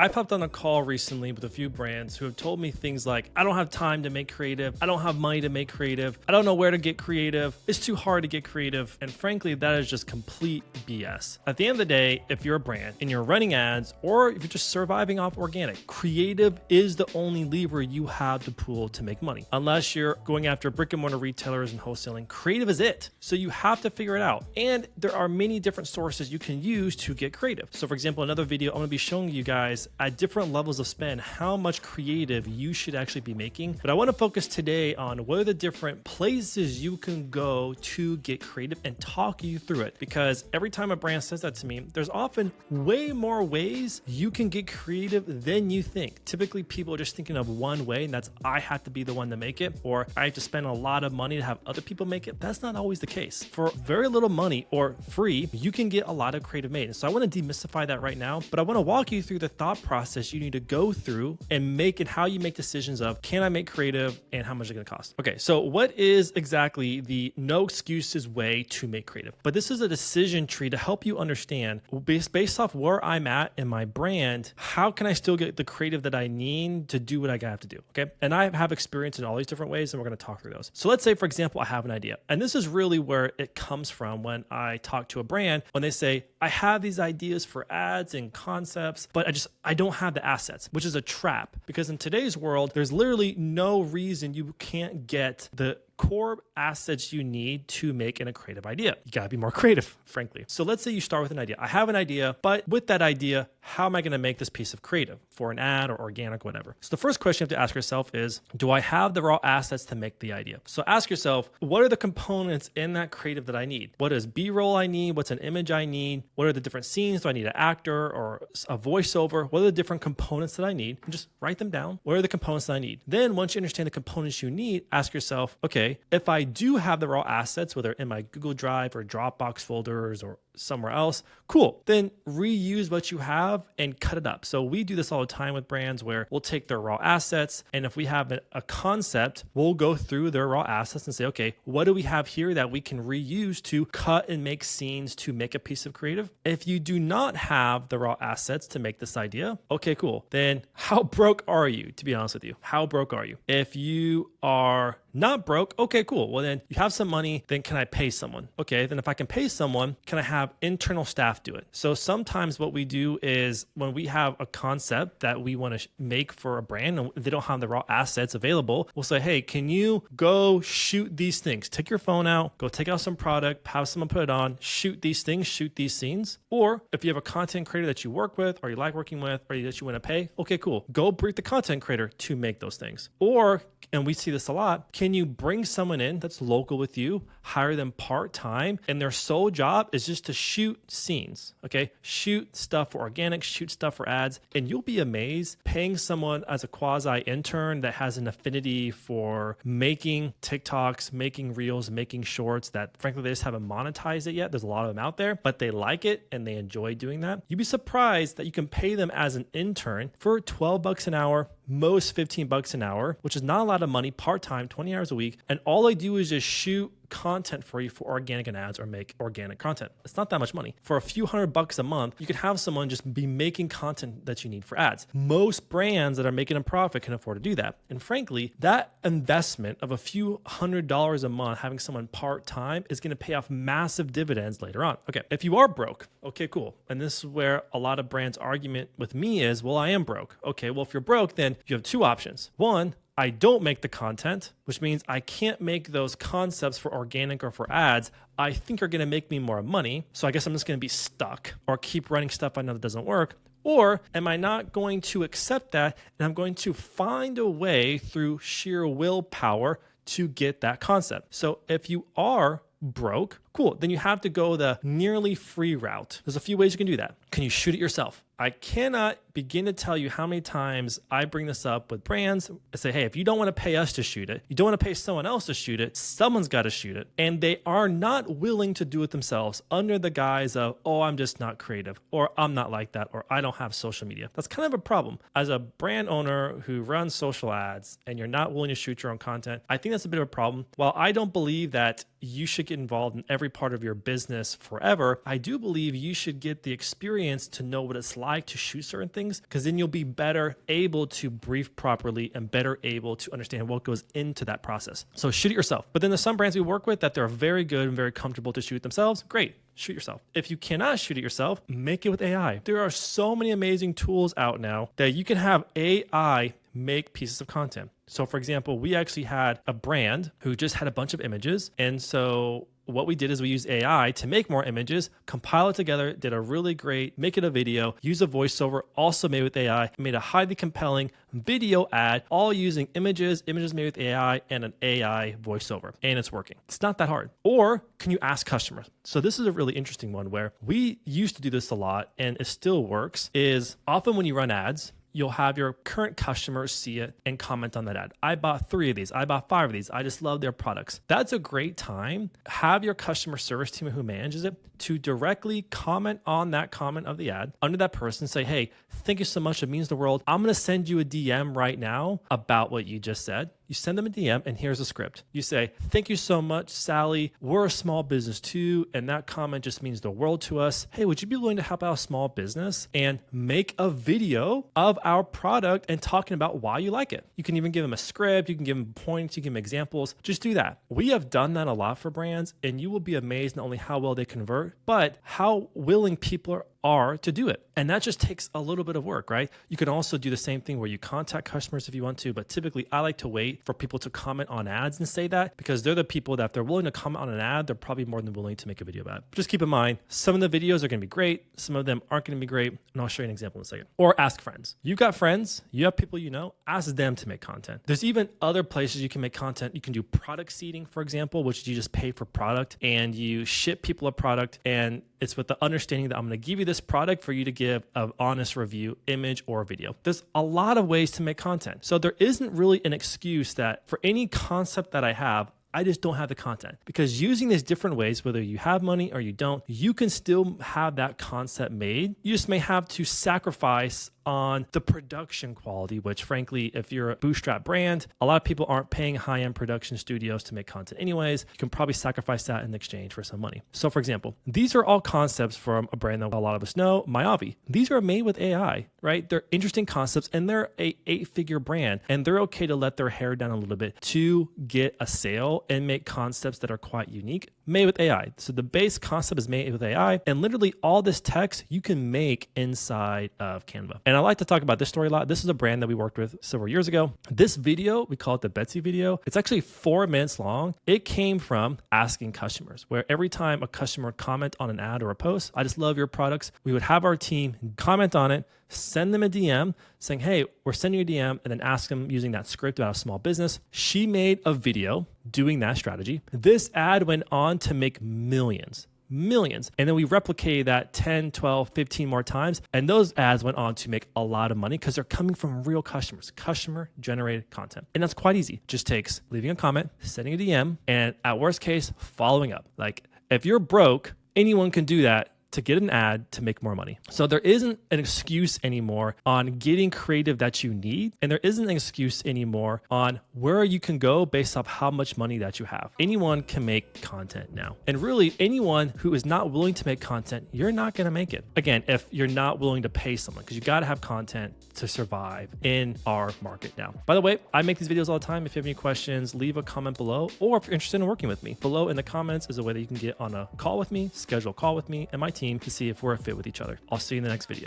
I've hopped on a call recently with a few brands who have told me things like, I don't have time to make creative. I don't have money to make creative. I don't know where to get creative. It's too hard to get creative. And frankly, that is just complete BS. At the end of the day, if you're a brand and you're running ads, or if you're just surviving off organic, creative is the only lever you have to pull to make money. Unless you're going after brick and mortar retailers and wholesaling, creative is it. So you have to figure it out. And there are many different sources you can use to get creative. So for example, another video, I'm going to be showing you guys at different levels of spend how much creative you should actually be making. But I want to focus today on what are the different places you can go to get creative and talk you through it. Because every time a brand says that to me, there's often way more ways you can get creative than you think. Typically, people are just thinking of one way, and that's I have to be the one to make it, or I have to spend a lot of money to have other people make it. That's not always the case. For very little money or free, you can get a lot of creative made. And so I want to demystify that right now, but I want to walk you through the thought process you need to go through and make it how you make decisions of can I make creative and how much is it going to cost. Okay, so what is exactly the no excuses way to make creative? But this is a decision tree to help you understand based off where I'm at in my brand, how can I still get the creative that I need to do what I have to do? Okay, and I have experience in all these different ways, and we're going to talk through those. So let's say, for example, I have an idea, and this is really where it comes from when I talk to a brand when they say, I have these ideas for ads and concepts, but I don't have the assets, which is a trap because in today's world, there's literally no reason you can't get the core assets you need to make a creative idea. You gotta be more creative, frankly. So let's say you start with an idea. I have an idea, but with that idea, how am I gonna make this piece of creative for an ad or organic, whatever? So the first question you have to ask yourself is, do I have the raw assets to make the idea? So ask yourself, what are the components in that creative that I need? What is B-roll I need? What's an image I need? What are the different scenes? Do I need an actor or a voiceover? What are the different components that I need? And just write them down. What are the components that I need? Then once you understand the components you need, ask yourself, okay, if I do have the raw assets, whether in my Google Drive or Dropbox folders or somewhere else, cool. Then reuse what you have and cut it up. So we do this all the time with brands where we'll take their raw assets. And if we have a concept, we'll go through their raw assets and say, okay, what do we have here that we can reuse to cut and make scenes to make a piece of creative? If you do not have the raw assets to make this idea, okay, cool. Then how broke are you, to be honest with you? How broke are you? If you are not broke, okay, cool. Well, then you have some money, then can I pay someone? Okay, then if I can pay someone, can I have internal staff do it? So sometimes what we do is when we have a concept that we want to make for a brand and they don't have the raw assets available, we'll say, hey, can you go shoot these things? Take your phone out, go take out some product, have someone put it on, shoot these things, shoot these scenes. Or if you have a content creator that you work with or you like working with or that you want to pay, okay, cool. Go brief the content creator to make those things. Or, and we see this a lot, can you bring someone in that's local with you, hire them part-time, and their sole job is just to shoot scenes, okay? Shoot stuff for organic, shoot stuff for ads, and you'll be amazed paying someone as a quasi-intern that has an affinity for making TikToks, making reels, making shorts that frankly they just haven't monetized it yet. There's a lot of them out there, but they like it and they enjoy doing that. You'd be surprised that you can pay them as an intern for 12 bucks an hour, most 15 bucks an hour, which is not a lot of money, part-time, 20 hours a week. And all I do is just shoot content for you for organic and ads or make organic content. It's not that much money. For a few $100 a month, you can have someone just be making content that you need for ads. Most brands that are making a profit can afford to do that. And frankly, that investment of a few $100 a month, having someone part-time is going to pay off massive dividends later on. Okay, if you are broke, okay, cool. And this is where a lot of brands' argument with me is, well, I am broke. Okay, well, if you're broke, then you have two options. One, I don't make the content, which means I can't make those concepts for organic or for ads I think are going to make me more money. So I guess I'm just going to be stuck or keep running stuff I know that doesn't work. Or am I not going to accept that and I'm going to find a way through sheer willpower to get that concept? So if you are broke, cool, then you have to go the nearly free route. There's a few ways you can do that. Can you shoot it yourself? I cannot begin to tell you how many times I bring this up with brands. I say, hey, if you don't want to pay us to shoot it, you don't want to pay someone else to shoot it, someone's got to shoot it. And they are not willing to do it themselves under the guise of, oh, I'm just not creative, or I'm not like that, or I don't have social media. That's kind of a problem. As a brand owner who runs social ads and you're not willing to shoot your own content, I think that's a bit of a problem. While I don't believe that you should get involved in every every part of your business forever, I do believe you should get the experience to know what it's like to shoot certain things, because then you'll be better able to brief properly and better able to understand what goes into that process. So shoot it yourself. But then there's some brands we work with that they're very good and very comfortable to shoot themselves. Great. Shoot yourself. If you cannot shoot it yourself, make it with AI. There are so many amazing tools out now that you can have AI make pieces of content. So for example, we actually had a brand who just had a bunch of images. And so what we did is we used AI to make more images, compile it together, did a really great, make it a video, use a voiceover, also made with AI, made a highly compelling video ad, all using images made with AI and an AI voiceover. And it's working. It's not that hard. Or can you ask customers? So this is a really interesting one where we used to do this a lot and it still works, is often when you run ads, you'll have your current customers see it and comment on that ad. I bought 3 of these. I bought 5 of these. I just love their products. That's a great time. Have your customer service team who manages it to directly comment on that comment of the ad under that person. Say, hey, thank you so much. It means the world. I'm going to send you a DM right now about what you just said. You send them a DM and here's a script. You say, thank you so much, Sally. We're a small business too. And that comment just means the world to us. Hey, would you be willing to help out a small business and make a video of our product and talking about why you like it? You can even give them a script. You can give them points. You can give them examples. Just do that. We have done that a lot for brands and you will be amazed not only how well they convert, but how willing people are to do it. And that just takes a little bit of work, right? You can also do the same thing where you contact customers if you want to, but typically I like to wait for people to comment on ads and say that, because they're the people that if they're willing to comment on an ad, they're probably more than willing to make a video about it. Just keep in mind, some of the videos are going to be great. Some of them aren't going to be great. And I'll show you an example in a second. Or ask friends. You've got friends, you have people you know, ask them to make content. There's even other places you can make content. You can do product seeding, for example, which you just pay for product and you ship people a product, and it's with the understanding that I'm going to give you this product for you to give an honest review, image or video. There's a lot of ways to make content. So there isn't really an excuse that for any concept that I have, I just don't have the content, because using these different ways, whether you have money or you don't, you can still have that concept made. You just may have to sacrifice on the production quality, which frankly, if you're a bootstrap brand, a lot of people aren't paying high-end production studios to make content anyways. You can probably sacrifice that in exchange for some money. So for example, these are all concepts from a brand that a lot of us know, Myavi. These are made with AI, right? They're interesting concepts and they're a 8-figure brand, and they're okay to let their hair down a little bit to get a sale and make concepts that are quite unique, made with AI. So the base concept is made with AI, and literally all this text you can make inside of Canva. And I like to talk about this story a lot. This is a brand that we worked with several years ago. This video, we call it the Betsy video. It's actually 4 minutes long. It came from asking customers, where every time a customer comment on an ad or a post, I just love your products, we would have our team comment on it, send them a DM saying, hey, we're sending you a DM, and then ask them using that script about a small business. She made a video doing that strategy. This ad went on to make millions. And then we replicated that 10, 12, 15 more times. And those ads went on to make a lot of money because they're coming from real customers, customer generated content. And that's quite easy. Just takes leaving a comment, sending a DM, and at worst case, following up. Like if you're broke, anyone can do that to get an ad to make more money. So there isn't an excuse anymore on getting creative that you need. And there isn't an excuse anymore on where you can go based off how much money that you have. Anyone can make content now. And really anyone who is not willing to make content, you're not going to make it. Again, if you're not willing to pay someone, because you got to have content to survive in our market now. By the way, I make these videos all the time. If you have any questions, leave a comment below, or if you're interested in working with me, below in the comments is a way that you can get on a call with me, schedule a call with me and my team to see if we're a fit with each other. I'll see you in the next video.